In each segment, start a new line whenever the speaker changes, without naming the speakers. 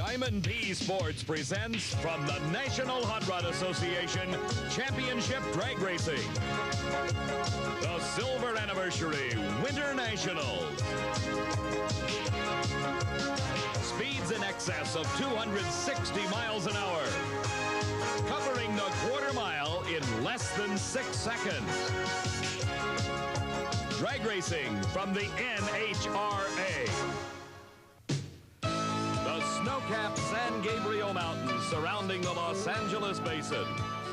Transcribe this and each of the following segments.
Diamond P Sports presents from the National Hot Rod Association Championship Drag Racing, the Silver Anniversary Winternationals. Speeds in excess of 260 miles an hour, covering the quarter mile in less than 6 seconds. Drag racing from the NHRA. The snow-capped San Gabriel Mountains surrounding the Los Angeles Basin,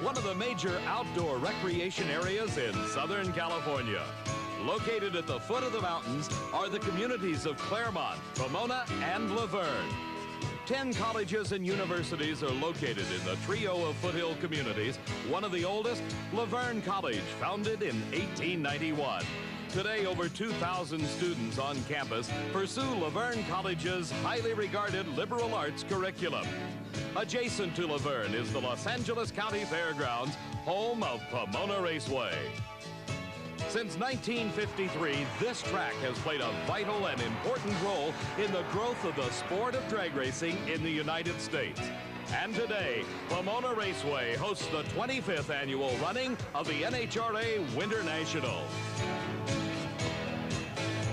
one of the major outdoor recreation areas in Southern California. Located at the foot of the mountains are the communities of Claremont, Pomona, and Laverne. 10 colleges and universities are located in the trio of foothill communities. One of the oldest, Laverne College, founded in 1891. Today, over 2,000 students on campus pursue Laverne College's highly regarded liberal arts curriculum. Adjacent to Laverne is the Los Angeles County Fairgrounds, home of Pomona Raceway. Since 1953, this track has played a vital and important role in the growth of the sport of drag racing in the United States. And today, Pomona Raceway hosts the 25th annual running of the NHRA Winternationals.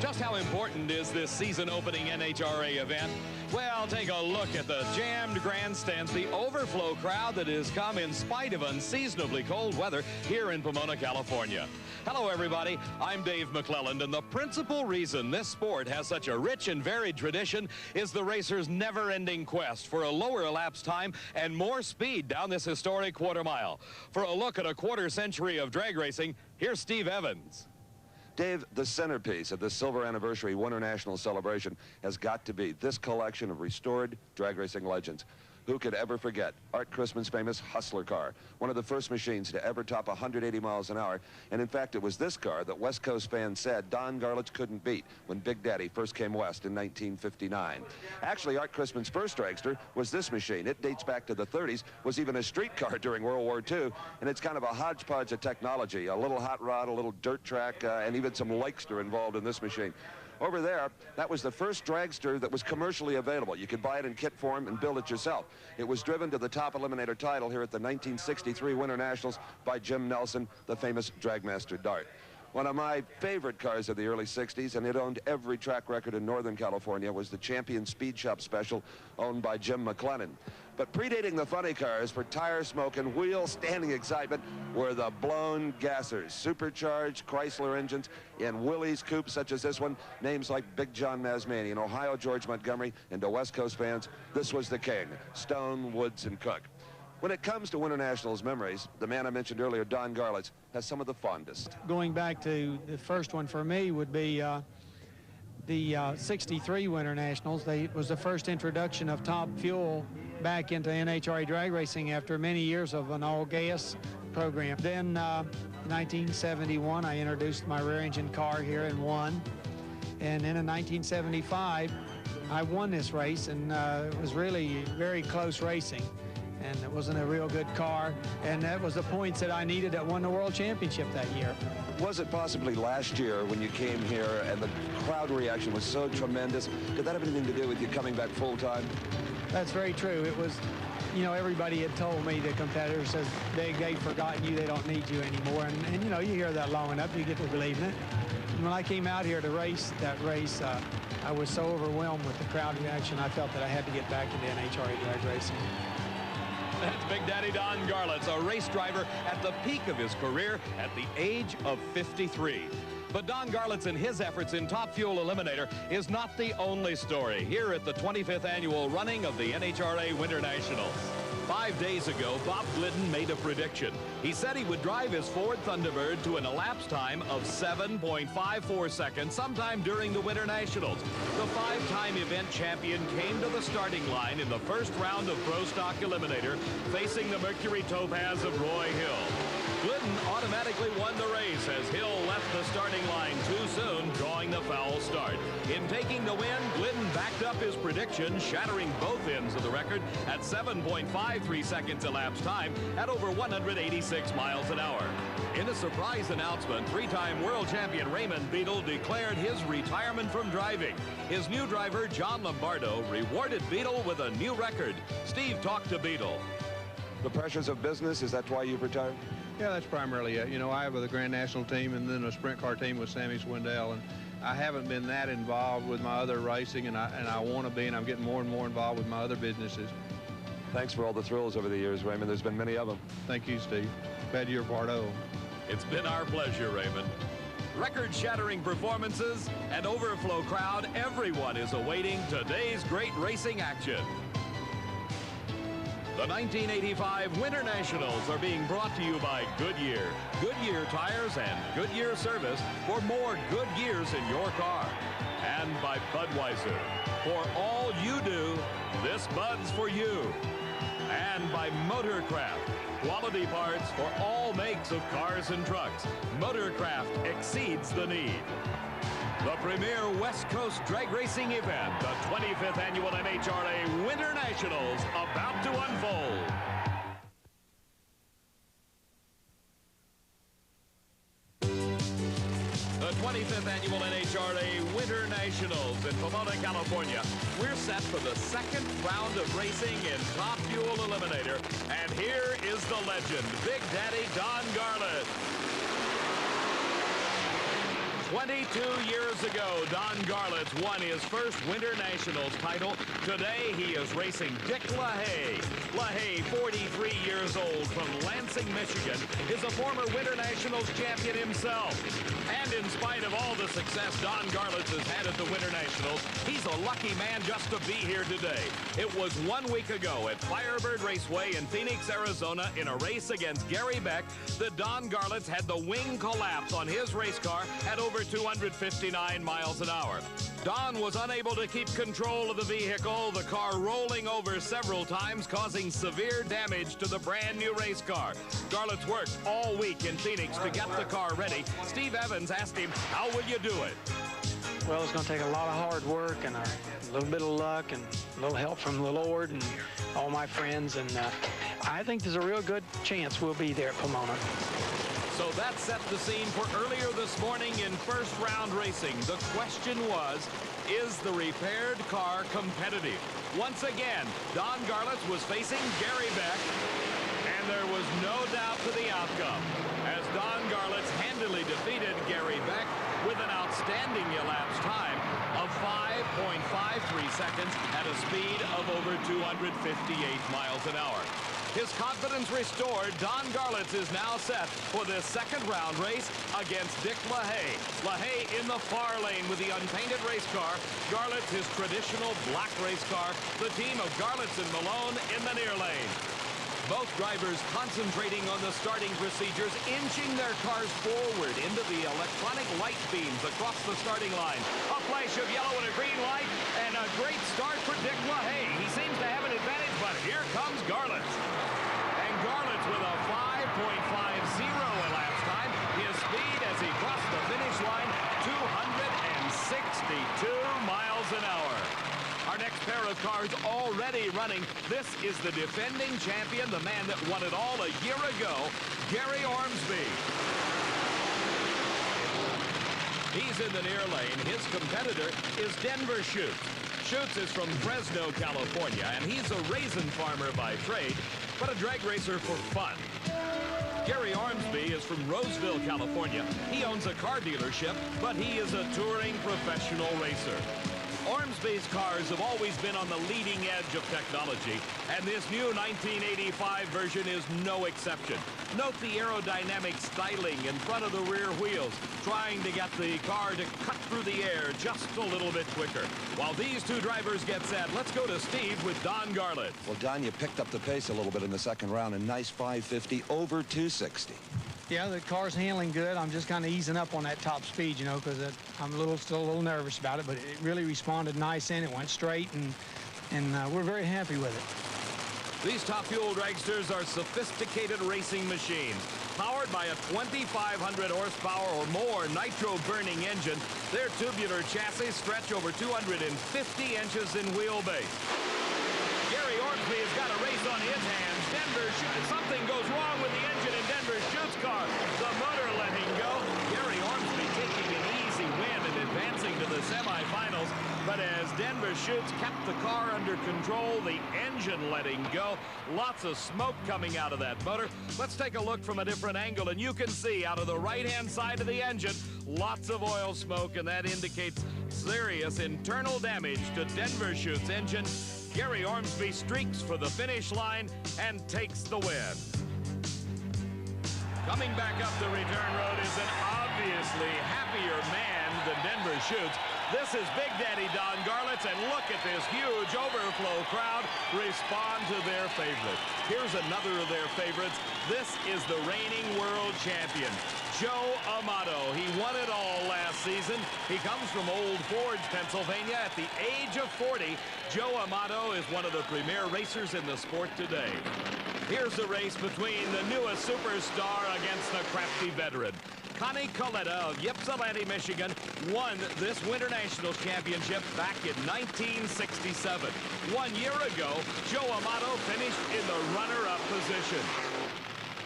Just how important is this season-opening NHRA event? Well, take a look at the jammed grandstands, the overflow crowd that has come in spite of unseasonably cold weather here in Pomona, California. Hello, everybody. I'm Dave McClelland, and the principal reason this sport has such a rich and varied tradition is the racers' never-ending quest for a lower elapsed time and more speed down this historic quarter mile. For a look at a quarter century of drag racing, here's Steve Evans.
Dave, the centerpiece of this Silver Anniversary Winternational celebration has got to be this collection of restored drag racing legends. Who could ever forget Art Chrisman's famous Hustler car, one of the first machines to ever top 180 miles an hour. And in fact, it was this car that West Coast fans said Don Garlits couldn't beat when Big Daddy first came west in 1959. Actually, Art Chrisman's first dragster was this machine. It dates back to the 30s, was even a streetcar during World War II, and it's kind of a hodgepodge of technology, a little hot rod, a little dirt track, and even some Likester involved in this machine. Over there, that was the first dragster that was commercially available. You could buy it in kit form and build it yourself. It was driven to the top eliminator title here at the 1963 Winternationals by Jim Nelson, the famous Dragmaster Dart. One of my favorite cars of the early 60s, and it owned every track record in Northern California, was the Champion Speed Shop Special owned by Jim McLennan. But predating the funny cars for tire smoke and wheel standing excitement were the blown gassers, supercharged Chrysler engines in Willys coupes such as this one, names like Big John Masmanian, Ohio George Montgomery, and to West Coast fans, this was the king, Stone, Woods, and Cook. When it comes to Winternationals memories, the man I mentioned earlier, Don Garlits, has some of the fondest.
Going back to the first one for me would be the 63 Winternationals. It was the first introduction of Top Fuel back into NHRA drag racing after many years of an all-gas program. Then 1971, I introduced my rear engine car here and won. And then in 1975, I won this race, and it was really very close racing. And it wasn't a real good car, and that was the points that I needed that won the World Championship that year.
Was it possibly last year when you came here and the crowd reaction was so tremendous? Did that have anything to do with you coming back full-time?
That's very true. It was, you know, everybody had told me, the competitors, says they've forgotten you, they don't need you anymore. And you know, you hear that long enough, you get to believing it. And when I came out here to race that race, I was so overwhelmed with the crowd reaction, I felt that I had to get back into NHRA drag racing.
That's Big Daddy Don Garlits, a race driver at the peak of his career at the age of 53. But Don Garlits and his efforts in Top Fuel Eliminator is not the only story here at the 25th annual running of the NHRA Winternationals. 5 days ago, Bob Glidden made a prediction. He said he would drive his Ford Thunderbird to an elapsed time of 7.54 seconds sometime during the Winternationals. The five-time event champion came to the starting line in the first round of Pro Stock Eliminator, facing the Mercury Topaz of Roy Hill. Glidden automatically won the race as Hill left the starting line too soon, drawing the foul start. In taking the win, Glidden backed up his prediction, shattering both ends of the record at 7.53 seconds elapsed time at over 186 miles an hour. In a surprise announcement, three-time world champion Raymond Beadle declared his retirement from driving. His new driver, John Lombardo, rewarded Beadle with a new record. Steve talked to Beadle.
The pressures of business, is that why you've retired?
Yeah, that's primarily it. You know, I have the Grand National team and then a sprint car team with Sammy Swindell, and I haven't been that involved with my other racing, and I want to be, and I'm getting more and more involved with my other businesses.
Thanks for all the thrills over the years, Raymond. There's been many of them.
Thank you, Steve. Glad you're part of them.
It's been our pleasure, Raymond. Record-shattering performances, an overflow crowd, everyone is awaiting today's great racing action. The 1985 Winternationals are being brought to you by Goodyear. Goodyear tires and Goodyear service for more good years in your car. And by Budweiser. For all you do, this Bud's for you. And by Motorcraft. Quality parts for all makes of cars and trucks. Motorcraft exceeds the need. The premier West Coast drag racing event, the 25th annual NHRA Winternationals, about to unfold. The 25th annual NHRA Winternationals in Pomona, California. We're set for the second round of racing in Top Fuel Eliminator. And here is the legend, Big Daddy Don Garlett. 22 years ago, Don Garlett won his first Winternationals title. Today, he is racing Dick LaHaye. LaHaye, 43 years old, from Lansing, Michigan, is a former Winternationals champion himself. And in spite of all the success Don Garlett has had at the Winternationals, he's a lucky man just to be here today. It was 1 week ago at Firebird Raceway in Phoenix, Arizona, in a race against Gary Beck, that Don Garlett had the wing collapse on his race car at over 259 miles an hour. Don was unable to keep control of the vehicle, the car rolling over several times, causing severe damage to the brand new race car. Garlett's worked all week in Phoenix to get the car ready. Steve Evans asked him, how will you do it?
Well, it's going to take a lot of hard work and a little bit of luck and a little help from the Lord and all my friends. And I think there's a real good chance we'll be there at Pomona.
So that set the scene for earlier this morning in first round racing. The question was, is the repaired car competitive? Once again, Don Garlett was facing Gary Beck, and there was no doubt to the outcome, as Don Garlett handily defeated Gary Beck with an outstanding elapsed time of 5.53 seconds at a speed of over 258 miles an hour. His confidence restored, Don Garlett is now set for this second round race against Dick LaHaye. LaHaye in the far lane with the unpainted race car. Garlett, his traditional black race car. The team of Garlett and Malone in the near lane. Both drivers concentrating on the starting procedures, inching their cars forward into the electronic light beams across the starting line. A flash of yellow and a green light, and a great start for Dick LaHaye. He seems to have an advantage, but here comes Garlett. And Garlett with a 5.50 elapsed time. His speed as he crossed the finish line, 262 miles an hour. Our next pair of cars already running. This is the defending champion, the man that won it all a year ago, Gary Ormsby. He's in the near lane. His competitor is Denver Schutz. Schutz is from Fresno, California, and he's a raisin farmer by trade, but a drag racer for fun. Gary Ormsby is from Roseville, California. He owns a car dealership, but he is a touring professional racer. Ormsby's cars have always been on the leading edge of technology, and this new 1985 version is no exception. Note the aerodynamic styling in front of the rear wheels, trying to get the car to cut through the air just a little bit quicker. While these two drivers get set, let's go to Steve with Don Garlett.
Well, Don, you picked up the pace a little bit in the second round. A nice 550 over 260.
Yeah, the car's handling good. I'm just kind of easing up on that top speed, you know, because I'm still a little nervous about it, but it really responded nice in. It went straight, and we're very happy with it.
These Top Fuel dragsters are sophisticated racing machines. Powered by a 2,500 horsepower or more nitro-burning engine, their tubular chassis stretch over 250 inches in wheelbase. Gary Ormsby has got a race on his hands. Something goes wrong with the engine in Denver Chute's car. The motor letting go. Gary Ormsby taking an easy win and advancing to the semifinals. But as Denver Chute's kept the car under control, the engine letting go. Lots of smoke coming out of that motor. Let's take a look from a different angle, and you can see out of the right-hand side of the engine, lots of oil smoke, and that indicates serious internal damage to Denver Chute's engine. Gary Ormsby streaks for the finish line and takes the win. Coming back up the return road is an obviously happier man than Denver Chute's. This is Big Daddy Don Garlits, and look at this huge overflow crowd respond to their favorite. Here's another of their favorites. This is the reigning world champion, Joe Amato. He won it all last season. He comes from Old Forge, Pennsylvania. At the age of 40, Joe Amato is one of the premier racers in the sport today. Here's the race between the newest superstar against the crafty veteran. Connie Coletta of Ypsilanti, Michigan, won this Winternationals championship back in 1967. 1 year ago, Joe Amato finished in the runner-up position.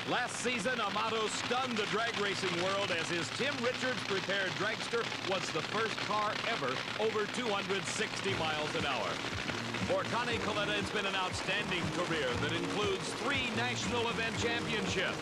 Last season, Amato stunned the drag racing world as his Tim Richards prepared dragster was the first car ever over 260 miles an hour. For Connie Coletta, it's been an outstanding career that includes 3 national event championships.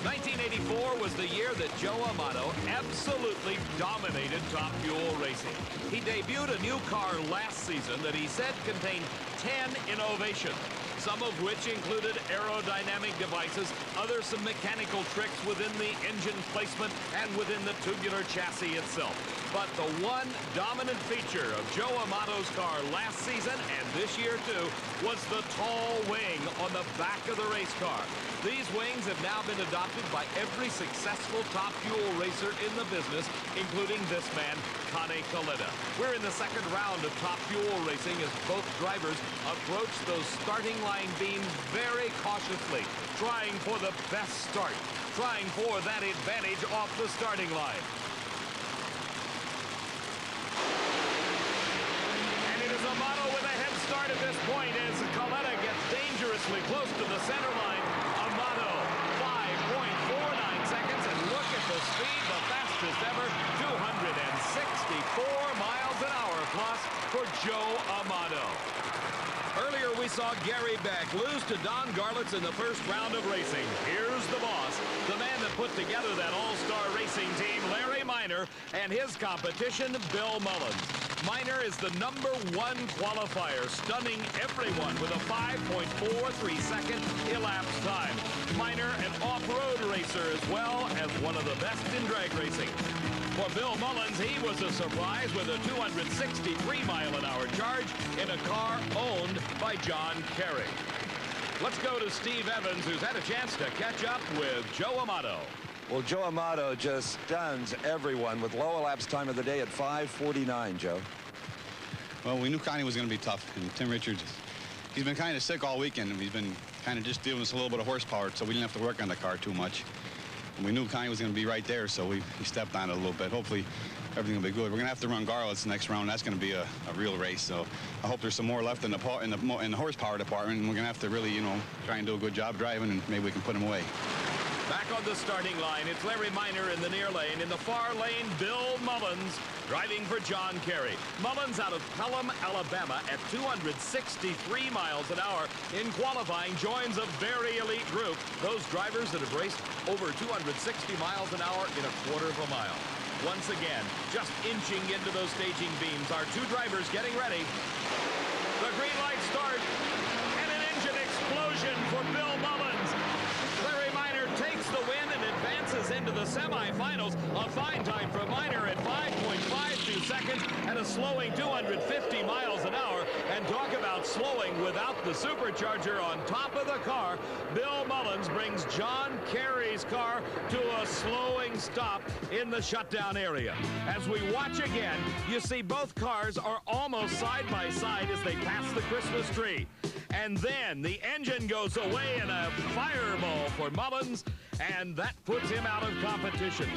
1984 was the year that Joe Amato absolutely dominated Top Fuel racing. He debuted a new car last season that he said contained 10 innovations, some of which included aerodynamic devices, others some mechanical tricks within the engine placement and within the tubular chassis itself. But the one dominant feature of Joe Amato's car last season and this year too was the tall wing on the back of the race car. These wings have now been adopted by every successful Top Fuel racer in the business, including this man, Connie Coletta. We're in the second round of Top Fuel racing as both drivers approach those starting line beams very cautiously, trying for the best start, trying for that advantage off the starting line. And it is Amato with a head start at this point as Coletta gets dangerously close to the center line. Amato, 5.49 seconds, and look at the speed, the fastest ever, 264 miles an hour plus for Joe Amato. Earlier, we saw Gary Beck lose to Don Garlits in the first round of racing. Here's the boss, the man that put together that all-star racing team, Larry Minor, and his competition, Bill Mullins. Minor is the #1 qualifier, stunning everyone with a 5.43 second elapsed time. Minor, an off-road racer as well as one of the best in drag racing. For Bill Mullins, he was a surprise with a 263-mile-an-hour charge in a car owned by John Kerry. Let's go to Steve Evans, who's had a chance to catch up with Joe Amato.
Well, Joe Amato just stuns everyone with low elapsed time of the day at 5:49, Joe.
Well, we knew Connie was going to be tough, and Tim Richards, he's been kind of sick all weekend, and he's been kind of just giving us a little bit of horsepower, so we didn't have to work on the car too much. And we knew Connie was going to be right there, so we stepped on it a little bit. Hopefully, everything will be good. We're going to have to run Garlits next round. That's going to be a real race, so I hope there's some more left in the horsepower department, and we're going to have to really, you know, try and do a good job driving, and maybe we can put him away.
Back on the starting line, it's Larry Minor in the near lane. In the far lane, Bill Mullins driving for John Kerry. Mullins out of Pelham, Alabama at 263 miles an hour. In qualifying, joins a very elite group. Those drivers that have raced over 260 miles an hour in a quarter of a mile. Once again, just inching into those staging beams. Our two drivers getting ready. The green light start, and an engine explosion for Bill Mullins. Larry Minor takes the win and advances into the semifinals. A fine time for Minor at 5.52 seconds and a slowing 250 miles an hour. And talk about slowing without the supercharger on top of the car. Bill Mullins brings John Kerry's car to a slowing stop in the shutdown area. As we watch again, you see both cars are almost side by side as they pass the Christmas tree. And then the engine goes away in a fireball for Mullins, and that puts him out of competition.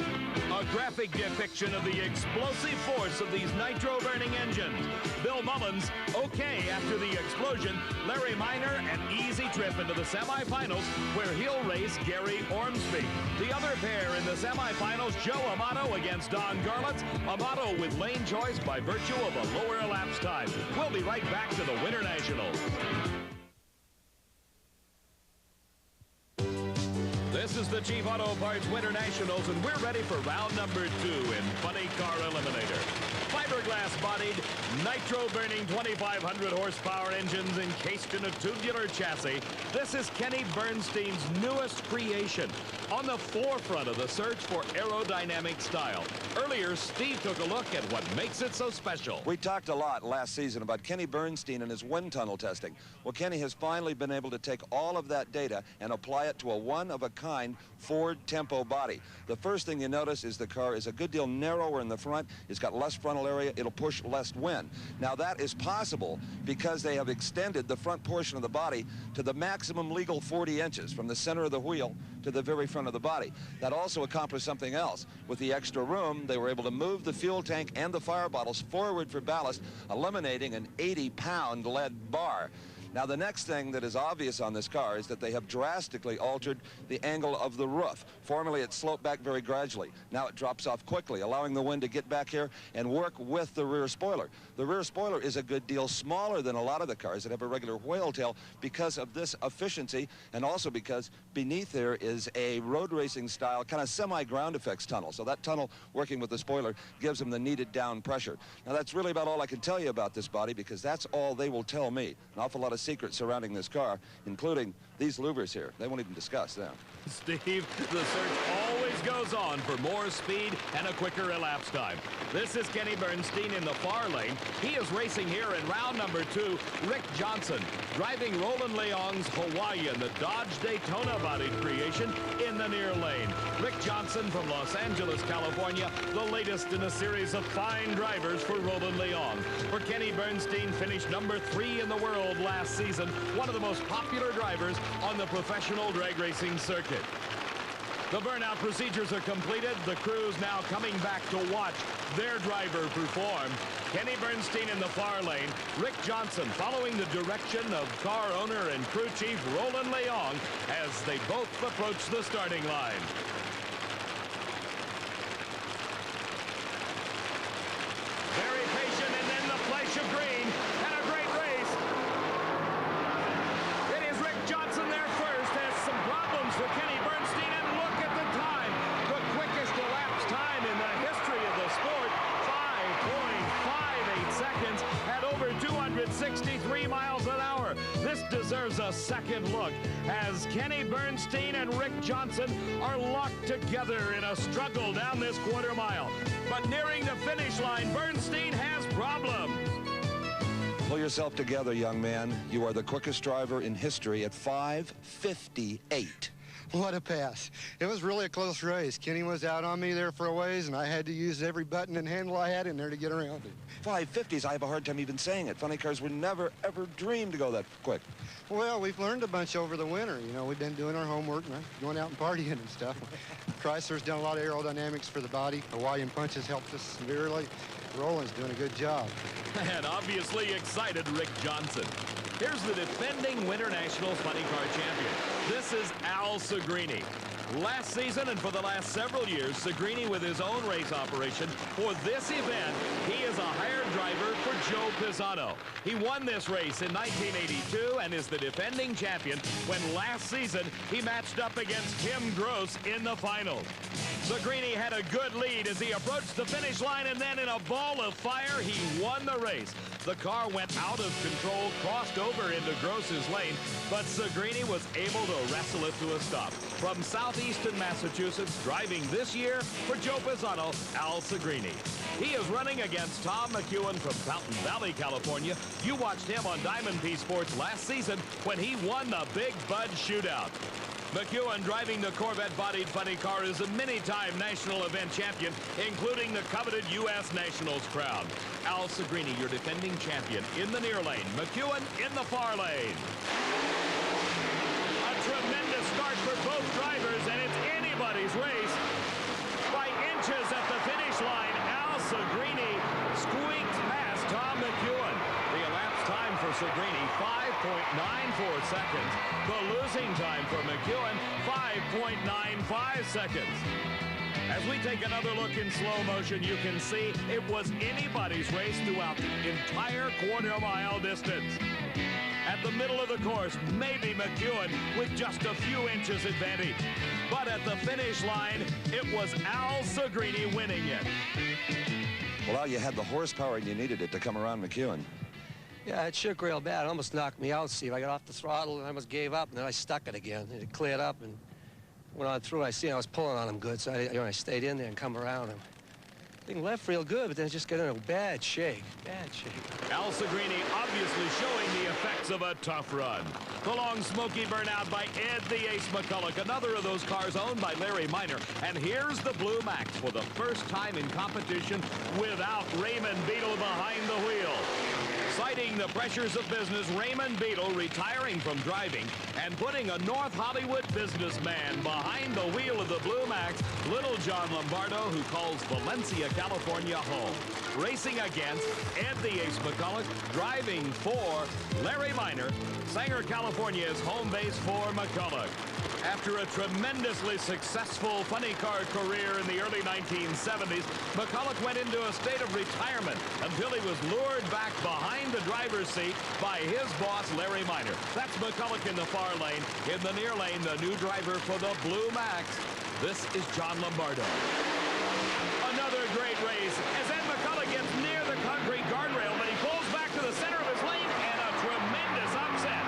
A graphic depiction of the explosive force of these nitro-burning engines. Bill Mullins, okay after the explosion. Explosion, Larry Minor an easy trip into the semifinals where he'll race Gary Ormsby. The other pair in the semifinals, Joe Amato against Don Garlitz. Amato with lane choice by virtue of a lower elapsed time. We'll be right back to the Winternationals. This is the Chief Auto Parts Winternationals, and we're ready for round number 2 in Funny Car Eliminator. Fiberglass-bodied, nitro-burning 2,500 horsepower engines encased in a tubular chassis. This is Kenny Bernstein's newest creation, on the forefront of the search for aerodynamic style. Earlier, Steve took a look at what makes it so special.
We talked a lot last season about Kenny Bernstein and his wind tunnel testing. Well, Kenny has finally been able to take all of that data and apply it to a one-of-a-kind Ford Tempo body. The first thing you notice is the car is a good deal narrower in the front. It's got less frontal area. It'll push less wind. Now, that is possible because they have extended the front portion of the body to the maximum legal 40 inches from the center of the wheel to the very front of the body. That also accomplished something else. With the extra room, they were able to move the fuel tank and the fire bottles forward for ballast, eliminating an 80-pound lead bar. Now, the next thing that is obvious on this car is that they have drastically altered the angle of the roof. Formerly, it sloped back very gradually. Now it drops off quickly, allowing the wind to get back here and work with the rear spoiler. The rear spoiler is a good deal smaller than a lot of the cars that have a regular whale tail because of this efficiency, and also because beneath there is a road racing style kind of semi-ground effects tunnel. So that tunnel working with the spoiler gives them the needed down pressure. Now, that's really about all I can tell you about this body, because that's all they will tell me. An awful lot of secrets surrounding this car, including these louvers here. They won't even discuss them.
Steve, the search always goes on for more speed and a quicker elapsed time. This is Kenny Bernstein in the far lane. He is racing here in round number 2. Rick Johnson driving Roland Leong's Hawaiian, the Dodge Daytona bodied creation, in the near lane. Rick Johnson from Los Angeles, California, the latest in a series of fine drivers for Roland Leong. For Kenny Bernstein, finished number 3 in the world last season, one of the most popular drivers on the professional drag racing circuit. The burnout procedures are completed. The crew's now coming back to watch their driver perform. Kenny Bernstein in the far lane. Rick Johnson following the direction of car owner and crew chief Roland Leong as they both approach the starting line. Very patient, and then the flash of green, and a great race. It is Rick Johnson there first, has some problems for Kenny Bernstein, and look at the time. The quickest elapsed time in the history of the sport, 5.58 seconds at over 263 miles an hour. This deserves a second look as Kenny Bernstein and Rick Johnson are locked together in a struggle down this quarter mile. But nearing the finish line, Bernstein has problems.
Pull yourself together, young man. You are the quickest driver in history at 5:58.
What a pass. It was really a close race. Kenny was out on me there for a ways, and I had to use every button and handle I had in there to get around it.
550s, I have a hard time even saying it. Funny cars were never, ever dreamed to go that quick.
Well, we've learned a bunch over the winter. You know, we've been doing our homework and going out and partying and stuff. Chrysler's done a lot of aerodynamics for the body. Hawaiian Punch has helped us severely. Roland's doing a good job.
And obviously excited Rick Johnson. Here's the defending Winternationals Funny Car champion. This is Al Segrini. Last season and for the last several years, Segrini with his own race operation. For this event, he is a hired driver for Joe Pisano. He won this race in 1982 and is the defending champion when last season he matched up against Tim Gross in the finals. Segrini had a good lead as he approached the finish line, and then in a ball of fire, he won the race. The car went out of control, crossed over into Gross's lane, but Segrini was able to wrestle it to a stop. From southeastern Massachusetts, driving this year for Joe Pisano, Al Segrini. He is running against Tom McEwen from Fountain Valley, California. You watched him on Diamond P Sports last season when he won the Big Bud Shootout. McEwen, driving the Corvette-bodied funny car, is a many-time national event champion, including the coveted U.S. Nationals crown. Al Segrini, your defending champion, in the near lane. McEwen in the far lane. A tremendous start for both drivers, and it's anybody's race. By inches at the finish line, Al Segrini squeaked past Tom McEwen. The elapsed time for Segrini, 5.94 seconds. The losing time for McEwen, 5.95 seconds. As we take another look in slow motion, you can see it was anybody's race throughout the entire quarter-mile distance. At the middle of the course, maybe McEwen with just a few inches advantage. But at the finish line, it was Al Segrini winning it.
Well, Al, you had the horsepower and you needed it to come around McEwen.
Yeah, it shook real bad. It almost knocked me out, Steve. I got off the throttle and I almost gave up, and then I stuck it again. And it cleared up and went on through. I was pulling on him good, so I stayed in there and come around him. Thing left real good, but then it just got in a bad shake. Bad shake.
Al Segrini obviously showing the effects of a tough run. The long smoky burnout by Ed the Ace McCulloch, another of those cars owned by Larry Minor. And here's the Blue Max for the first time in competition without Raymond Beadle behind the wheel. Citing the pressures of business, Raymond Beadle retiring from driving and putting a North Hollywood businessman behind the wheel of the Blue Max, little John Lombardo, who calls Valencia, California home. Racing against Ed the Ace McCulloch, driving for Larry Minor. Sanger, California is home base for McCulloch. After a tremendously successful funny car career in the early 1970s, McCulloch went into a state of retirement until he was lured back behind the driver's seat by his boss, Larry Minor. That's McCulloch in the far lane. In the near lane, the new driver for the Blue Max. This is John Lombardo. Another great race as Ed McCulloch gets near the concrete guardrail, but he pulls back to the center of his lane, and a tremendous upset.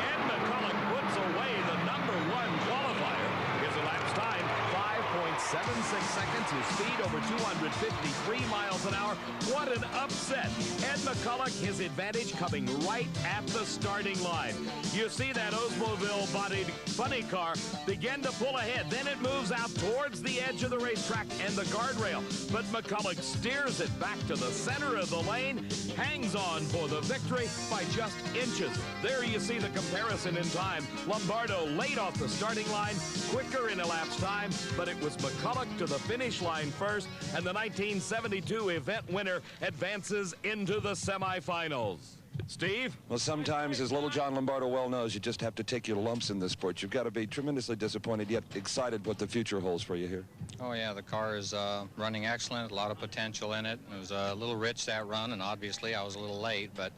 Ed McCulloch puts away the #1 qualifier. His elapsed time, 5.76 seconds. His speed over 253 miles an hour. What an upset. Ed McCulloch, his advantage coming right at the starting line. You see that Oldsmobile-bodied funny car begin to pull ahead. Then it moves out towards the edge of the racetrack and the guardrail. But McCulloch steers it back to the center of the lane, hangs on for the victory by just inches. There you see the comparison in time. Lombardo late off the starting line, quicker in elapsed time, but it was McCulloch to the finish line first, and the 1972 event winner advances into the semifinals. Steve?
Well, sometimes, as little John Lombardo well knows, you just have to take your lumps in this sport. You've got to be tremendously disappointed, yet excited what the future holds for you here.
Oh, yeah, the car is running excellent, a lot of potential in it. It was a little rich, that run, and obviously I was a little late, but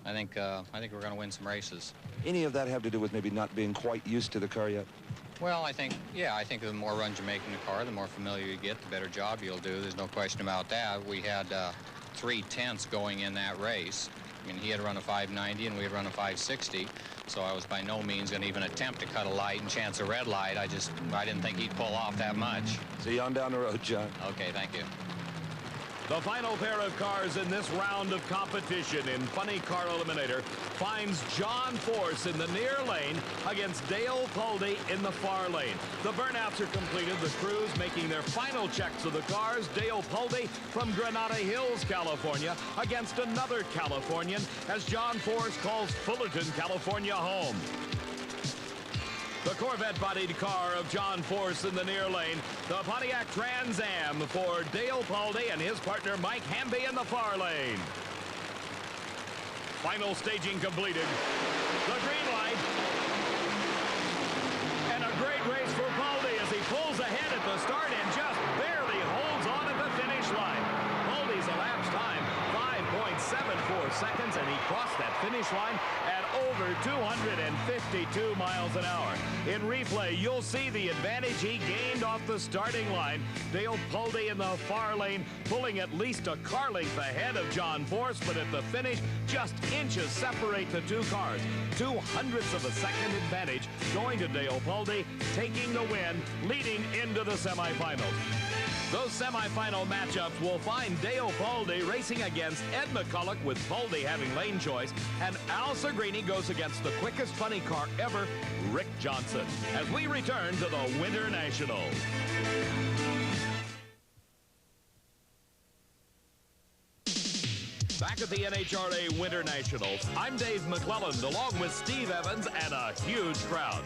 I think we're going to win some races.
Any of that have to do with maybe not being quite used to the car yet?
Well, I think the more runs you make in the car, the more familiar you get, the better job you'll do. There's no question about that. We had 3/10 going in that race. I mean, he had run a 590 and we had run a 560, so I was by no means going to even attempt to cut a light and chance a red light. I didn't think he'd pull off that much.
See you on down the road, John.
Okay, thank you.
The final pair of cars in this round of competition in Funny Car Eliminator finds John Force in the near lane against Dale Pulde in the far lane. The burnouts are completed, the crews making their final checks of the cars. Dale Pulde from Granada Hills, California, against another Californian as John Force calls Fullerton, California home. The Corvette-bodied car of John Force in the near lane. The Pontiac Trans Am for Dale Pulde and his partner Mike Hamby in the far lane. Final staging completed. The green light. And a great race for Pulde as he pulls ahead at the start and just barely holds on at the finish line. Pulde's elapsed time, 5.74 seconds, and he crossed that finish line at over 252 miles an hour. In replay, you'll see the advantage he gained off the starting line. Dale Pulde in the far lane, pulling at least a car length ahead of John Force, but at the finish, just inches separate the two cars. 0.02 of a second advantage going to Dale Pulde, taking the win, leading into the semifinals. Those semifinal matchups will find Dale Pulde racing against Ed McCulloch with Pulde having lane choice, and Al Segrini goes against the quickest funny car ever, Rick Johnson, as we return to the Winter Nationals. Back at the NHRA Winter Nationals, I'm Dave McClelland along with Steve Evans and a huge crowd.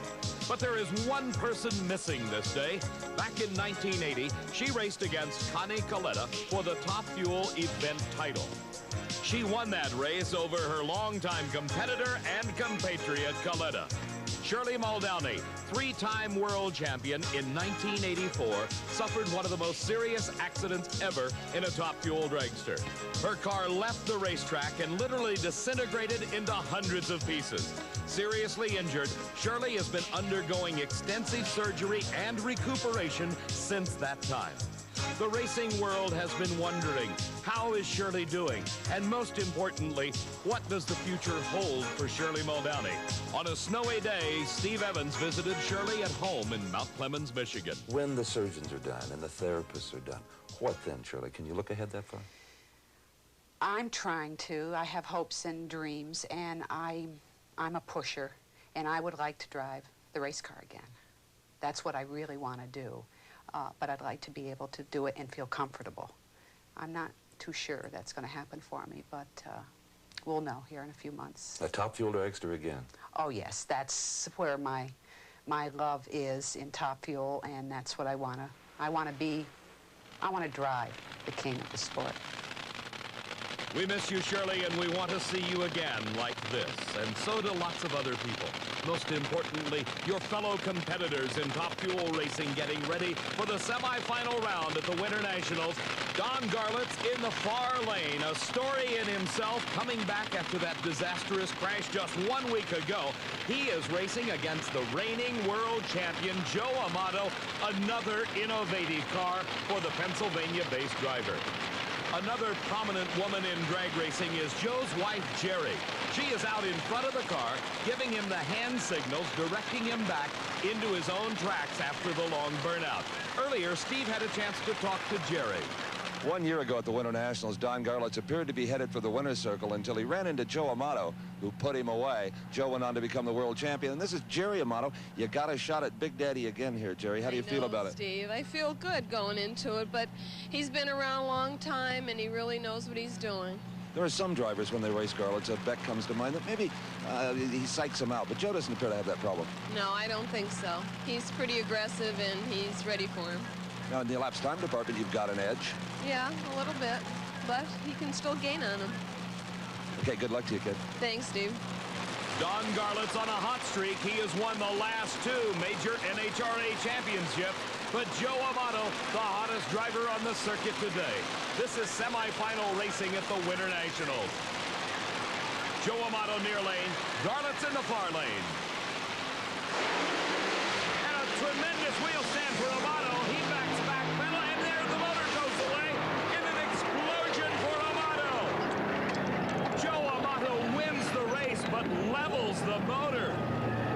But there is one person missing this day. Back in 1980, she raced against Connie Coletta for the Top Fuel event title. She won that race over her longtime competitor and compatriot, Coletta. Shirley Muldowney, three-time world champion in 1984, suffered one of the most serious accidents ever in a Top Fuel dragster. Her car left the racetrack and literally disintegrated into hundreds of pieces. Seriously injured, Shirley has been undergoing extensive surgery and recuperation since that time. The racing world has been wondering, how is Shirley doing? And most importantly, what does the future hold for Shirley Muldowney? On a snowy day, Steve Evans visited Shirley at home in Mount Clemens, Michigan.
When the surgeons are done and the therapists are done, what then, Shirley? Can you look ahead that far?
I'm trying to. I have hopes and dreams, and I'm a pusher, and I would like to drive the race car again. That's what I really want to do. But I'd like to be able to do it and feel comfortable. I'm not too sure that's going to happen for me, but we'll know here in a few months.
A Top Fuel dragster again?
Oh, yes. That's where my love is, in Top Fuel, and that's what I want to drive the king of the sport.
We miss you, Shirley, and we want to see you again like this, and so do lots of other people. Most importantly, your fellow competitors in Top Fuel racing getting ready for the semifinal round at the Winternationals. Don Garlett's in the far lane, a story in himself, coming back after that disastrous crash just 1 week ago. He is racing against the reigning world champion, Joe Amato, another innovative car for the Pennsylvania-based driver. Another prominent woman in drag racing is Joe's wife, Jerry. She is out in front of the car, giving him the hand signals, directing him back into his own tracks after the long burnout. Earlier, Steve had a chance to talk to Jerry.
1 year ago at the Winternationals, Don Garlitz appeared to be headed for the winner's circle until he ran into Joe Amato, who put him away. Joe went on to become the world champion. And this is Jerry Amato. You got a shot at Big Daddy again here, Jerry. How do you feel about it?
Steve, I feel good going into it, but he's been around a long time, and he really knows what he's doing.
There are some drivers when they race Garlitz, Beck comes to mind, that maybe he psychs them out, but Joe doesn't appear to have that problem.
No, I don't think so. He's pretty aggressive, and he's ready for him.
Now, in the elapsed time department, you've got an edge.
Yeah, a little bit, but he can still gain on him.
Okay, good luck to you, kid.
Thanks, Steve.
Don Garlett's on a hot streak. He has won the last two major NHRA championships. But Joe Amato, the hottest driver on the circuit today. This is semifinal racing at the Winternationals. Joe Amato near lane, Garlett's in the far lane. And a tremendous wheel stand for Amato. He backs back pedal, and there the motor goes away in an explosion for Amato. Joe Amato wins the race, but levels the motor.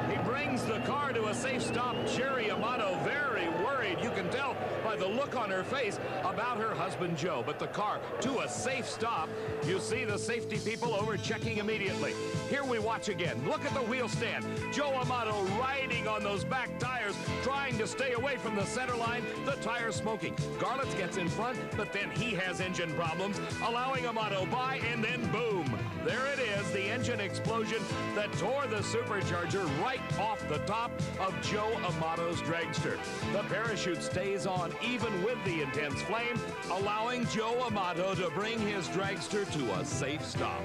He brings the car to a safe stop. Jerry Amato very worried. You can tell by the look on her face about her husband, Joe. But the car to a safe stop. You see the safety people over checking immediately. Here we watch again. Look at the wheel stand. Joe Amato riding on those back tires, trying to stay away from the center line. The tires smoking. Garlitz gets in front, but then he has engine problems, allowing Amato by, and then boom. There it is, the engine explosion that tore the supercharger right off the top of Joe Amato's dragster. The parachute stays on even with the intense flame, allowing Joe Amato to bring his dragster to a safe stop.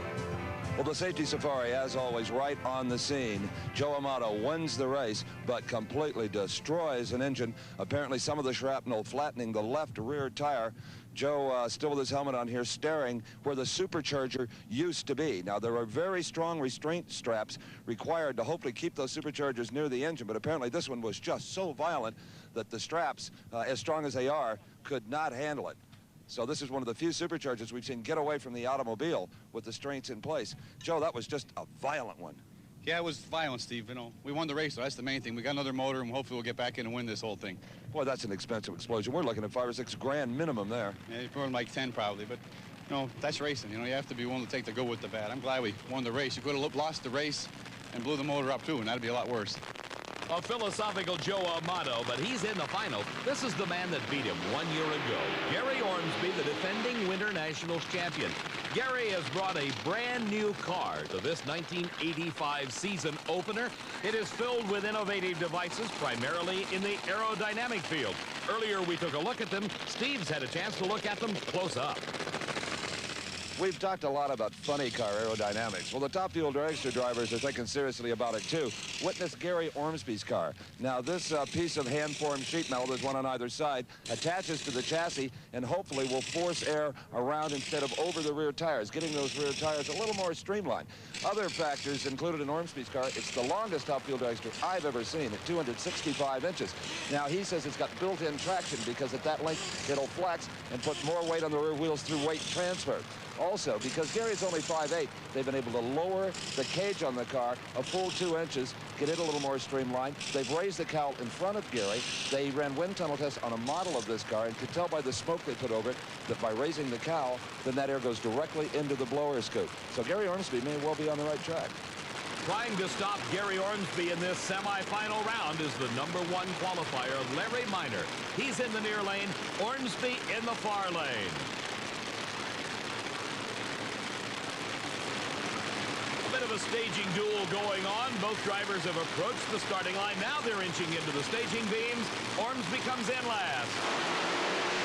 Well, the safety safari, as always, right on the scene. Joe Amato wins the race, but completely destroys an engine. Apparently, some of the shrapnel flattening the left rear tire. Joe, still with his helmet on here, staring where the supercharger used to be. Now, there are very strong restraint straps required to hopefully keep those superchargers near the engine, but apparently this one was just so violent that the straps, as strong as they are, could not handle it. So this is one of the few superchargers we've seen get away from the automobile with the restraints in place. Joe, that was just a violent one.
Yeah, it was violent, Steve. You know, we won the race, so that's the main thing. We got another motor, and hopefully we'll get back in and win this whole thing.
Boy, that's an expensive explosion. We're looking at $5 or $6 grand minimum there.
Yeah, more like 10 probably, but you know, that's racing. You know, you have to be willing to take the good with the bad. I'm glad we won the race. You could have lost the race and blew the motor up too, and that'd be a lot worse.
A philosophical Joe Amato, but he's in the final. This is the man that beat him 1 year ago. Gary Ormsby, the defending Winternationals champion. Gary has brought a brand new car to this 1985 season opener. It is filled with innovative devices, primarily in the aerodynamic field. Earlier we took a look at them. Steve's had a chance to look at them close up.
We've talked a lot about funny car aerodynamics. Well, the Top Fuel dragster drivers are thinking seriously about it, too. Witness Gary Ormsby's car. Now, this piece of hand-formed sheet metal, there's one on either side, attaches to the chassis and hopefully will force air around instead of over the rear tires, getting those rear tires a little more streamlined. Other factors included in Ormsby's car, it's the longest Top Fuel dragster I've ever seen at 265 inches. Now, he says it's got built-in traction because at that length, it'll flex and put more weight on the rear wheels through weight transfer. Also, because Gary's only 5'8", they've been able to lower the cage on the car a full 2 inches, get it a little more streamlined. They've raised the cowl in front of Gary. They ran wind tunnel tests on a model of this car and could tell by the smoke they put over it that by raising the cowl, then that air goes directly into the blower scoop. So Gary Ormsby may well be on the right track.
Trying to stop Gary Ormsby in this semifinal round is the #1 qualifier, Larry Minor. He's in the near lane, Ormsby in the far lane. Bit of a staging duel going on. Both drivers have approached the starting line. Now they're inching into the staging beams. Ormsby comes in last.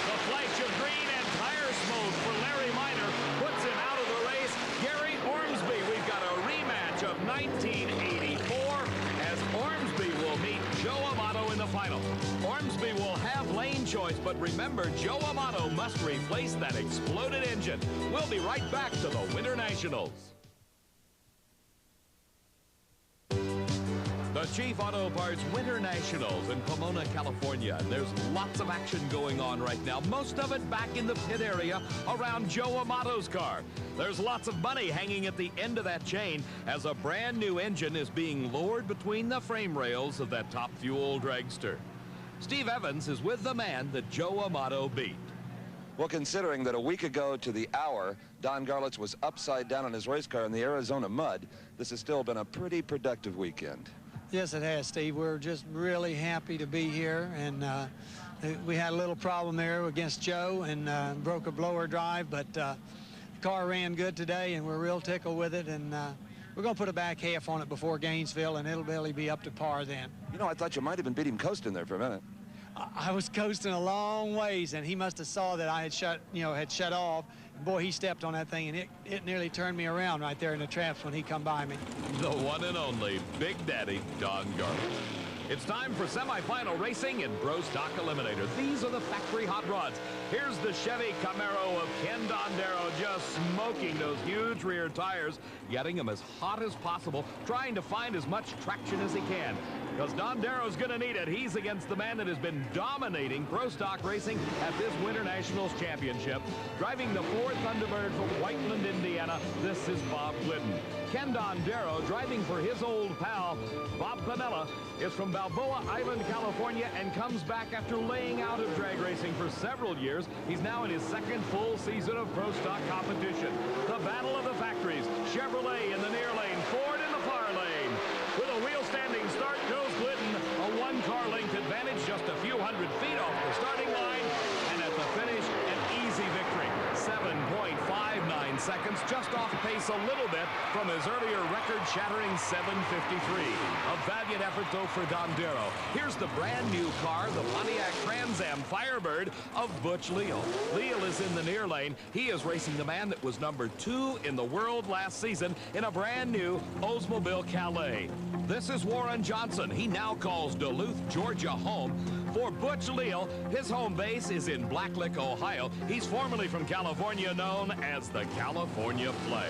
The flash of green and tire smoke for Larry Minor puts him out of the race. Gary Ormsby, we've got a rematch of 1984 as Ormsby will meet Joe Amato in the final. Ormsby will have lane choice, but remember, Joe Amato must replace that exploded engine. We'll be right back to the Winternationals. The Chief Auto Parts Winternationals in Pomona, California. There's lots of action going on right now, most of it back in the pit area around Joe Amato's car. There's lots of money hanging at the end of that chain as a brand new engine is being lowered between the frame rails of that Top Fuel dragster. Steve Evans is with the man that Joe Amato beat.
Well, considering that a week ago to the hour, Don Garlits was upside down on his race car in the Arizona mud, this has still been a pretty productive weekend.
Yes, it has, Steve. We're just really happy to be here, and we had a little problem there against Joe and broke a blower drive, but the car ran good today, and we're real tickled with it, and we're going to put a back half on it before Gainesville, and it'll barely be up to par then.
You know, I thought you might have been beating coasting there for a minute.
I was coasting a long ways, and he must have saw that I had shut off. Boy, he stepped on that thing, and it nearly turned me around right there in the traps when he come by me.
The one and only Big Daddy Don Garlits. It's time for semifinal racing in Pro Stock Eliminator. These are the factory hot rods. Here's the Chevy Camaro of Ken Dondero just smoking those huge rear tires, getting them as hot as possible, trying to find as much traction as he can. Because Dondero's going to need it. He's against the man that has been dominating Pro Stock racing at this Winternationals Championship. Driving the Ford Thunderbird from Whiteland, Indiana, this is Bob Glidden. Ken Dondero, driving for his old pal, Bob Panella, is from Balboa Island, California, and comes back after laying out of drag racing for several years. He's now in his second full season of Pro Stock competition. The battle of the factories. Chevrolet in the near lane, Ford in the far lane. With a wheel standing start goes Glidden, a one-car length advantage, just a few hundred feet off the starting line, and at the finish, an easy victory. 7.59 seconds, just off pace a little bit from his earlier record-shattering 7:53. A valiant effort, though, for Dondero. Here's the brand-new car, the Pontiac Trans Am Firebird of Butch Leal. Leal is in the near lane. He is racing the man that was #2 in the world last season in a brand-new Oldsmobile Calais. This is Warren Johnson. He now calls Duluth, Georgia home. For Butch Leal, his home base is in Blacklick, Ohio. He's formerly from California, known as the California Flash.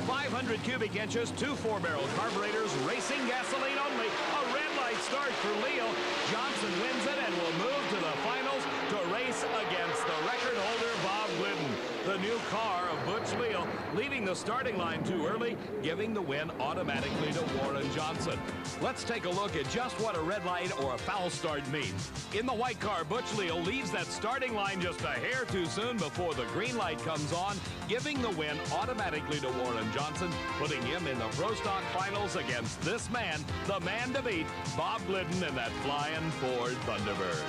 500 cubic inches, 2 4-barrel carburetors, racing gasoline only. A red light start for Leal. Johnson wins it and will move to the finals to race against the record holder, Bob Glidden. The new car of Butch Leal leaving the starting line too early, giving the win automatically to Warren Johnson. Let's take a look at just what a red light or a foul start means. In the white car, Butch Leal leaves that starting line just a hair too soon before the green light comes on, giving the win automatically to Warren Johnson, putting him in the Pro Stock finals against this man, the man to beat, Bob Glidden in that flying Ford Thunderbird.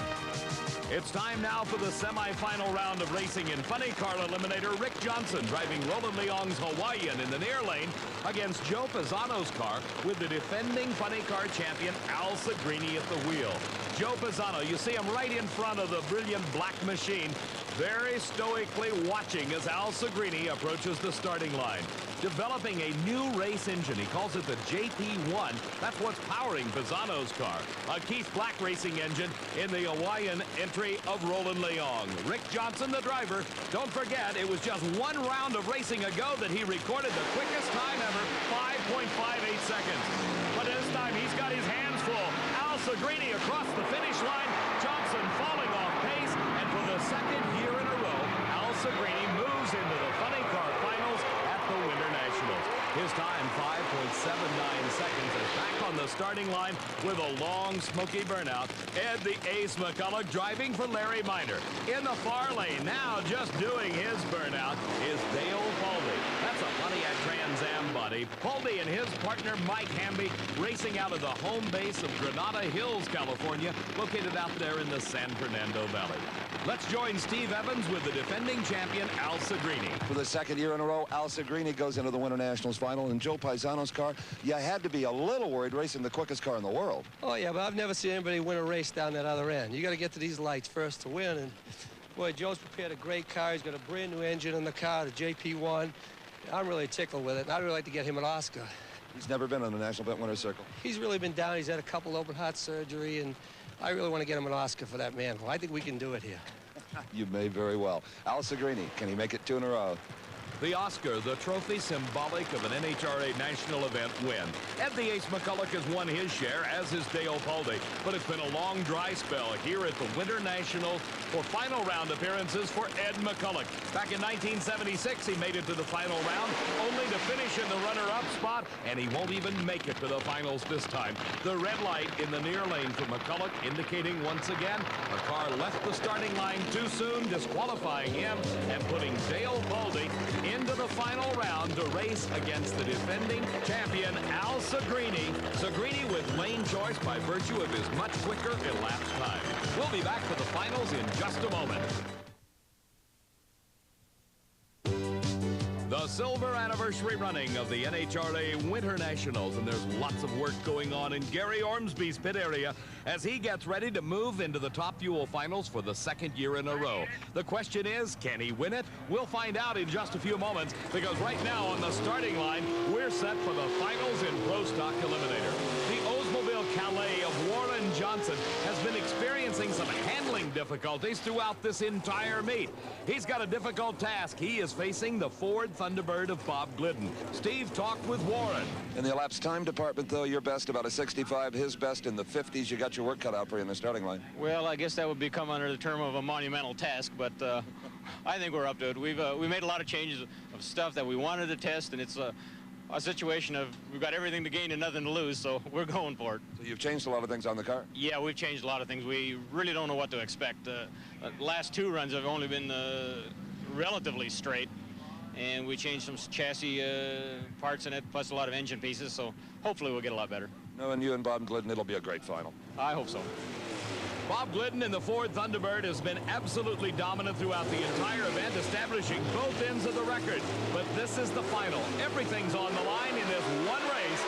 It's time now for the semifinal round of racing in funny car eliminator. Rick Johnson driving Roland Leong's Hawaiian in the near lane against Joe Pisano's car with the defending funny car champion Al Segrini at the wheel. Joe Pisano, you see him right in front of the brilliant black machine, very stoically watching as Al Segrini approaches the starting line. Developing a new race engine. He calls it the JP1. That's what's powering Pisano's car. A Keith Black racing engine in the Hawaiian entry of Roland Leong. Rick Johnson, the driver. Don't forget, it was just one round of racing ago that he recorded the quickest time ever, 5.58 seconds. But this time, he's got his hands full. Al Segrini across the finish line. Johnson falling off pace. And for the second year in a row, Al Segrini moves into the funny car finals at the Winternationals. His time, 5.79 seconds, and back on the starting line with a long, smoky burnout. Ed the Ace McCulloch driving for Larry Minor. In the far lane, now just doing his burnout, is Dale Paulding. That's a Pontiac Trans Am body. Paulding and his partner, Mike Hamby, racing out of the home base of Granada Hills, California, located out there in the San Fernando Valley. Let's join Steve Evans with the defending champion, Al Segrini.
For the second year in a row, Al Segrini goes into the Winternationals final. In Joe Pisano's car, you had to be a little worried racing the quickest car in the world.
Oh, yeah, but I've never seen anybody win a race down that other end. You got to get to these lights first to win. And, boy, Joe's prepared a great car. He's got a brand-new engine in the car, the JP1. I'm really tickled with it, and I'd really like to get him an Oscar.
He's never been on the National Event Winner's Circle.
He's really been down. He's had a couple open heart surgery, and I really want to get him an Oscar for that man. Well, I think we can do it here.
You may very well. Al Segrini, can he make it 2 in a row?
The Oscar, the trophy symbolic of an NHRA national event win. Ed the Ace McCulloch has won his share, as is Dale Paulding. But it's been a long dry spell here at the Winternationals for final round appearances for Ed McCulloch. Back in 1976, he made it to the final round, only to finish in the runner-up spot, and he won't even make it to the finals this time. The red light in the near lane for McCulloch indicating once again a car left the starting line too soon, disqualifying him and putting Dale Paulding into the final round to race against the defending champion, Al Segrini. Segrini with lane choice by virtue of his much quicker elapsed time. We'll be back for the finals in just a moment. The silver anniversary running of the NHRA Winternationals, and there's lots of work going on in Gary Ormsby's pit area as he gets ready to move into the Top Fuel finals for the second year in a row. The question is, can he win it? We'll find out in just a few moments, because right now on the starting line, we're set for the finals in Pro Stock Eliminator. The Oldsmobile Calais of Warren Johnson has been experiencing some handling difficulties throughout this entire meet. He's got a difficult task. He is facing the Ford Thunderbird of Bob Glidden. Steve talked with Warren.
In the elapsed time department, though, your best about a 65, his best in the 50s. You got your work cut out for you in the starting line.
Well, I guess that would become under the term of a monumental task, but I think we're up to it. We made a lot of changes of stuff that we wanted to test, and it's a situation of we've got everything to gain and nothing to lose, so we're going for it.
So you've changed a lot of things on the car?
Yeah, we've changed a lot of things. We really don't know what to expect. Last 2 runs have only been relatively straight, and we changed some chassis parts in it, plus a lot of engine pieces, so hopefully we'll get a lot better.
Knowing you and Bob Glidden, it'll be a great final.
I hope so.
Bob Glidden in the Ford Thunderbird has been absolutely dominant throughout the entire event, establishing both ends of the record. But this is the final. Everything's on the line in this one race.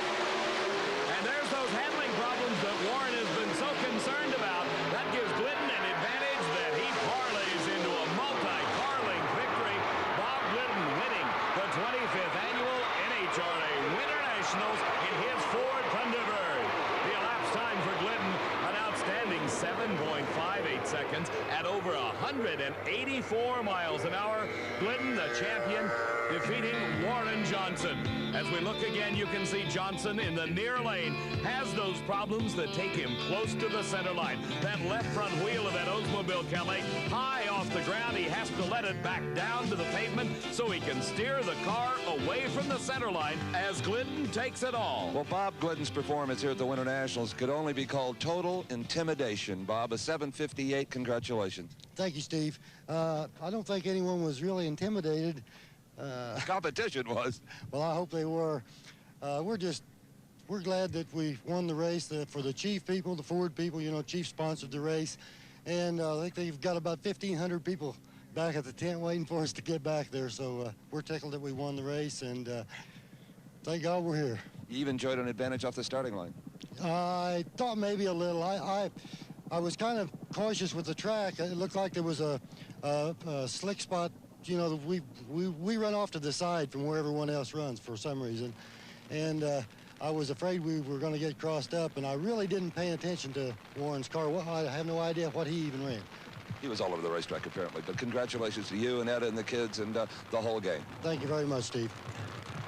And there's those handling problems that Warren has been so concerned about. That gives Glidden an advantage that he parlays into a multi-car length victory. Bob Glidden winning the 25th annual NHRA Winternationals in his Ford Thunderbird. The elapsed time for Glidden, an outstanding 7.58 seconds at over 184 miles an hour. Glidden, the champion, defeating Warren Johnson. As we look again, you can see Johnson in the near lane has those problems that take him close to the center line. That left front wheel of that Oldsmobile Calais high off the ground. He has to let it back down to the pavement so he can steer the car away from the center line as Glidden takes it all.
Well, Bob Glidden's performance here at the Winternationals could only be called total intimidation. Bob, a 7:58. Congratulations.
Thank you, Steve. I don't think anyone was really intimidated.
Competition was.
Well, I hope they were. We're glad that we won the race for the Chief people, the Ford people. You know, Chief sponsored the race, and I think they've got about 1,500 people back at the tent waiting for us to get back there. So we're tickled that we won the race, and thank God we're here.
You even enjoyed an advantage off the starting line.
I thought maybe a little. I was kind of cautious with the track. It looked like there was a slick spot. You know, we run off to the side from where everyone else runs for some reason, and I was afraid we were going to get crossed up, and I really didn't pay attention to Warren's car. Well, I have no idea what he even ran.
He was all over the racetrack, apparently. But congratulations to you and Etta and the kids and the whole game.
Thank you very much, Steve.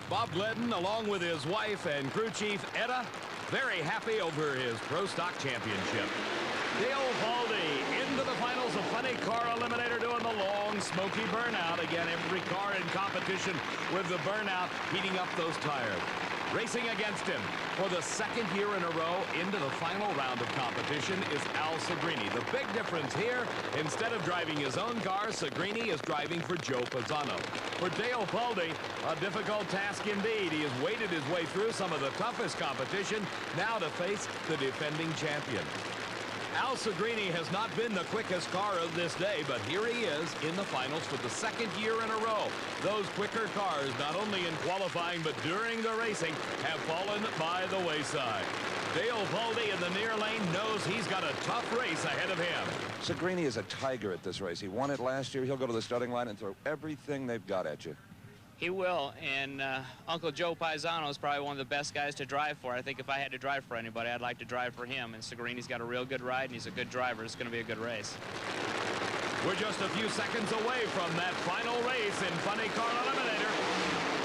Bob Gledden, along with his wife and crew chief Etta, very happy over his Pro Stock Championship. Dale Baldy into the finals of Funny Car Eliminator, doing the long, smoky burnout. Again, every car in competition with the burnout heating up those tires. Racing against him for the second year in a row into the final round of competition is Al Segrini. The big difference here, instead of driving his own car, Segrini is driving for Joe Pisano. For Dale Baldy, a difficult task indeed. He has waded his way through some of the toughest competition now to face the defending champion. Al Segrini has not been the quickest car of this day, but here he is in the finals for the second year in a row. Those quicker cars, not only in qualifying but during the racing, have fallen by the wayside. Dale Baldy in the near lane knows he's got a tough race ahead of him.
Segrini is a tiger at this race. He won it last year. He'll go to the starting line and throw everything they've got at you.
He will, and Uncle Joe Pisano is probably one of the best guys to drive for. I think if I had to drive for anybody, I'd like to drive for him. And Segrini's got a real good ride, and he's a good driver. It's going to be a good race.
We're just a few seconds away from that final race in Funny Car Eliminator.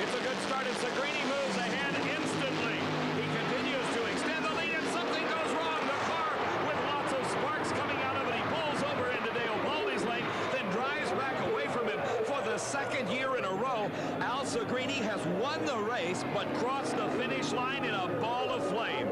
It's a good start, and Segrini moves ahead instantly. He continues to extend the lead, and something goes wrong. The car, with lots of sparks coming out of it, he pulls over into Dale Baldy's lane, then drives back away from him for the second year in a row. Al Segrini has won the race, but crossed the finish line in a ball of flame.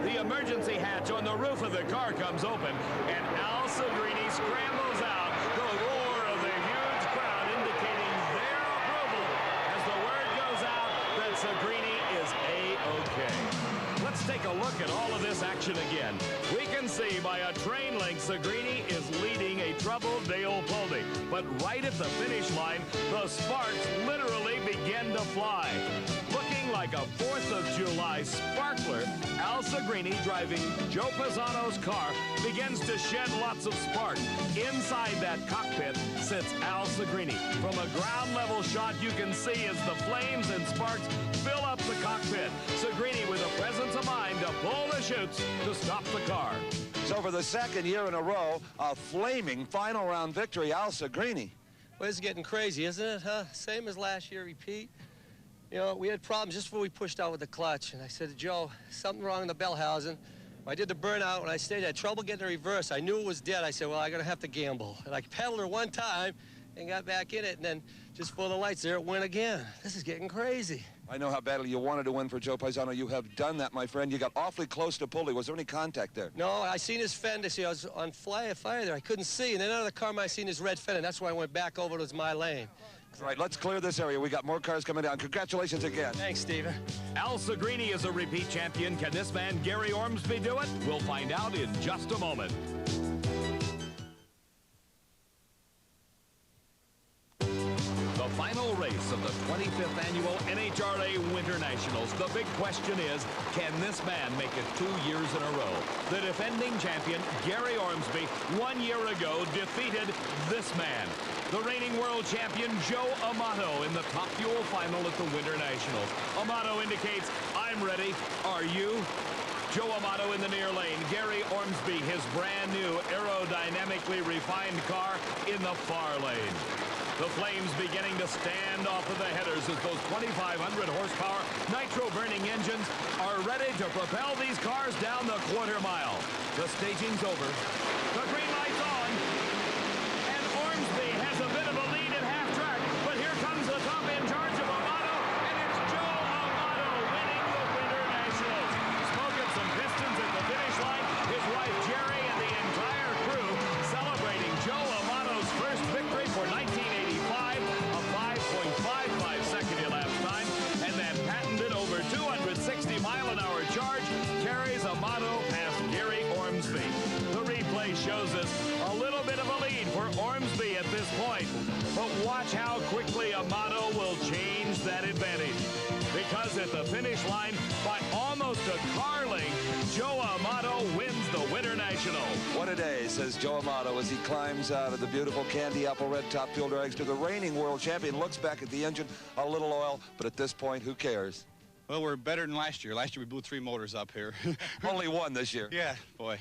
The emergency hatch on the roof of the car comes open, and Al Segrini scrambles out. The roar of the huge crowd indicating their approval as the word goes out that Segrini is A-OK. Let's take a look at all of this action again. We can see by a train length Segrini is leading a troubled Dale Baldy. But right at the finish line, the sparks literally begin to fly. Looking like a 4th of July sparkler, Al Segrini, driving Joe Pisano's car, begins to shed lots of spark. Inside that cockpit sits Al Segrini. From a ground level shot, you can see as the flames and sparks fill up the cockpit. Segrini with a presence of mind to pull the chutes to stop the car.
So for the second year in a row, a flaming final round victory, Al Segrini.
Well, it's getting crazy, isn't it, huh? Same as last year, repeat. You know, we had problems just before we pushed out with the clutch, and I said to Joe, something wrong in the bell housing. I did the burnout, when I stayed, I had trouble getting the reverse. I knew it was dead. I said, well, I'm going to have to gamble. And I pedaled her one time and got back in it, and then just for the lights there, it went again. This is getting crazy.
I know how badly you wanted to win for Joe Pisano. You have done that, my friend. You got awfully close to pulley. Was there any contact there?
No, I seen his fender. See, I was on fire there. I couldn't see. And then out of the car, I seen his red fender. That's why I went back over. It was my lane.
All right, let's clear this area. We got more cars coming down. Congratulations again.
Thanks, Steven.
Al Segrini is a repeat champion. Can this man, Gary Ormsby, do it? We'll find out in just a moment. The final race of the 25th annual NHRA Winternationals. The big question is, can this man make it 2 years in a row? The defending champion, Gary Ormsby, 1 year ago defeated this man. The reigning world champion, Joe Amato, in the Top Fuel final at the Winternationals. Amato indicates, I'm ready. Are you? Joe Amato in the near lane. Gary Ormsby, his brand new aerodynamically refined car in the far lane. The flames beginning to stand off of the headers as those 2,500 horsepower nitro-burning engines are ready to propel these cars down the quarter mile. The staging's over. The green light's on. And Ormsby has a bit of a lead at half-track. But here comes the top in charge of Amato, and it's Joe Amato winning the Winternationals. Smoking some pistons at the finish line. His wife Jerry and the entire crew celebrating Joe Amato's first victory for 1985. A 5.55-second elapsed time, and that patented over 260-mile-an-hour charge carries Amato past Gary Ormsby. The replay shows us a little Ormsby at this point. But watch how quickly Amato will change that advantage. Because at the finish line, by almost a car length, Joe Amato wins the Winternational.
What a day, says Joe Amato as he climbs out of the beautiful candy apple red top fuel drags to the reigning world champion. Looks back at the engine, a little oil, but at this point, who cares?
Well, we're better than last year. Last year we blew 3 motors up here.
Only one this year.
Yeah, boy.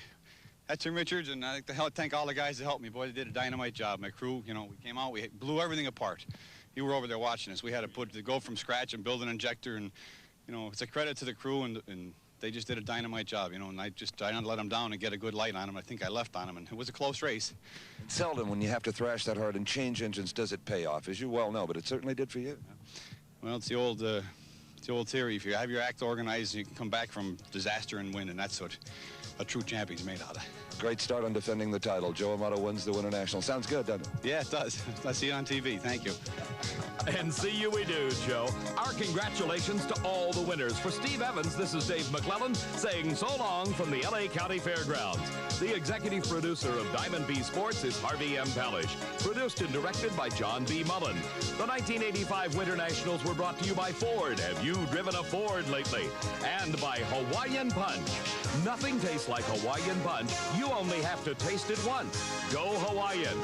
That's Tim Richards, and I'd like to thank all the guys that helped me. Boy, they did a dynamite job. My crew, you know, we came out, we blew everything apart. You were over there watching us. We had to go from scratch and build an injector, and, you know, it's a credit to the crew, and they just did a dynamite job, you know, and I didn't let them down and get a good light on them. I think I left on them, and it was a close race.
Seldom, when you have to thrash that hard and change engines, does it pay off, as you well know, but it certainly did for you.
Well, it's the old theory. If you have your act organized, you can come back from disaster and win, and that's what a true champion's made out of.
Great start on defending the title. Joe Amato wins the Winternational. Sounds good, doesn't it?
Yeah, it does. Let's see it on TV. Thank you.
And see you we do, Joe. Our congratulations to all the winners. For Steve Evans, this is Dave McClellan saying so long from the LA County Fairgrounds. The executive producer of Diamond B Sports is Harvey M. Palish. Produced and directed by John B. Mullen. The 1985 Winternationals were brought to you by Ford. Have you driven a Ford lately? And by Hawaiian Punch. Nothing tastes like Hawaiian Punch. You only have to taste it once. Go Hawaiian.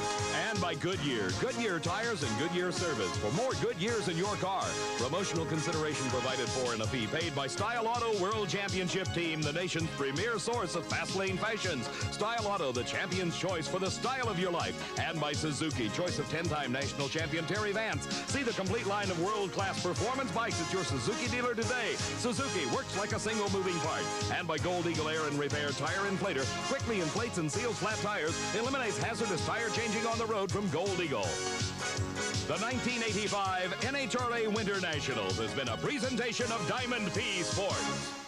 And by Goodyear. Goodyear tires and Goodyear service. For more good years in your car. Promotional consideration provided for and a fee paid by Style Auto World Championship Team, the nation's premier source of fast lane fashions. Style Auto, the champion's choice for the style of your life. And by Suzuki, choice of 10-time national champion Terry Vance. See the complete line of world-class performance bikes at your Suzuki dealer today. Suzuki works like a single moving part. And by Gold Eagle Air and Repair Tire Inflator, quickly inflates and seals flat tires, eliminates hazardous tire changing on the road from Gold Eagle. The 1985 NHRA Winternationals has been a presentation of Diamond P Sports.